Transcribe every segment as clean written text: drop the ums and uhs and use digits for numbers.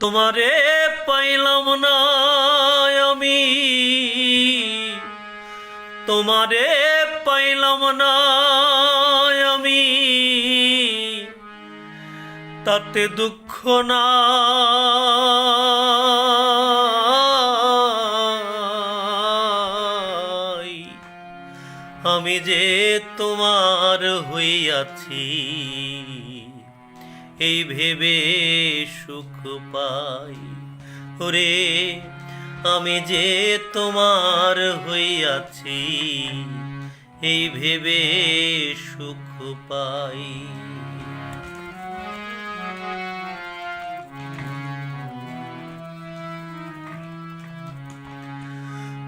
তোমারে পাইলাম না আমি, তোমারে পাইলাম না আমি, তাতে দুঃখ না আমি যে তোমার হইয়াছি, এই ভেবে সুখ পাই। ওরে আমি যে তোমার হইয়াছি, এই ভেবে সুখ পাই।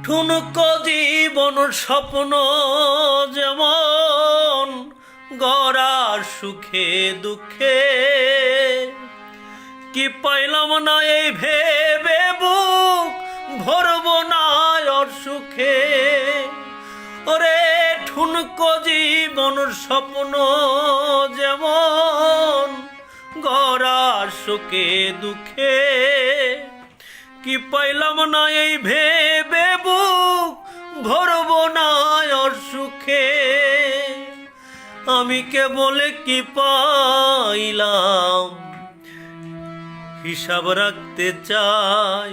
ঠুনকো জীবন স্বপ্ন যেমন গড়া সুখে দুঃখে, কি পাইলাম না এই ভেবে বুক ভরব না আর সুখে। ওরে ঠুনকো জীবন স্বপ্ন যেমন গড়া সুখে দুঃখে, কি পাইলাম না এই ভেবে বুক ভরব না আর সুখে। আমি কেবল কি পাইলাম হিসাব রাখতে চাই,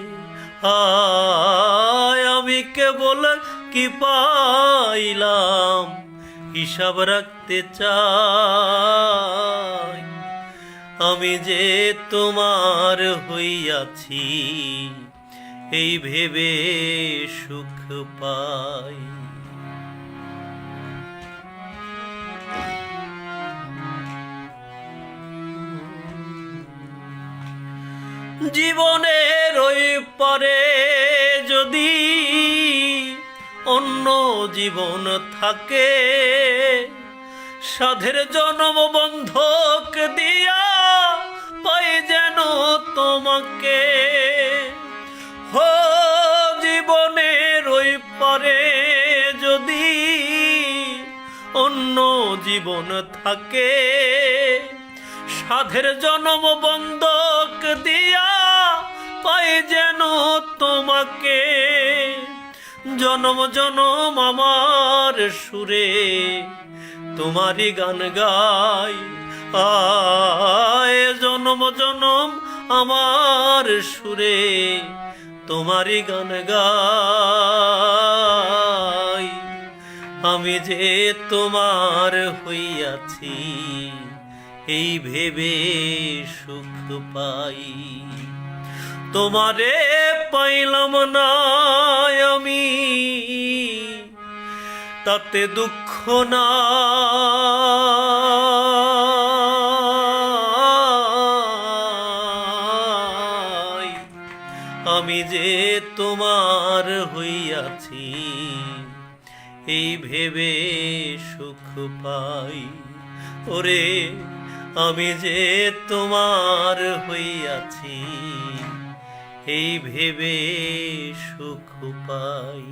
আমি কেবল কি পাইলাম হিসাব রাখতে চাই। আমি যে তোমার হইয়াছি, এই ভেবে সুখ পাই। জীবনের ওই পারে যদি অন্য জীবন থাকে, সাধের জন্ম বন্ধক দিয়া পাই যেন তোমাকে। হো জীবনের ওই পারে যদি অন্য জীবন থাকে, সাধের জন্ম বন্ধক দিয়া পাই যেন তোমাকে। জনম জনম আমার সুরে তোমারই গান গাই, আয় জনম জনম আমার সুরে তোমারই গান গাই। আমি যে তোমার হইয়াছি, এই ভেবে সুখ পাই। তোমারে পাইলাম না আমি, তাতে দুঃখ না আমি যে তোমার হইয়াছি, এই ভেবে সুখ পাই। ওরে আমি যে তোমার হইয়াছি, এই ভেবে সুখ পাই।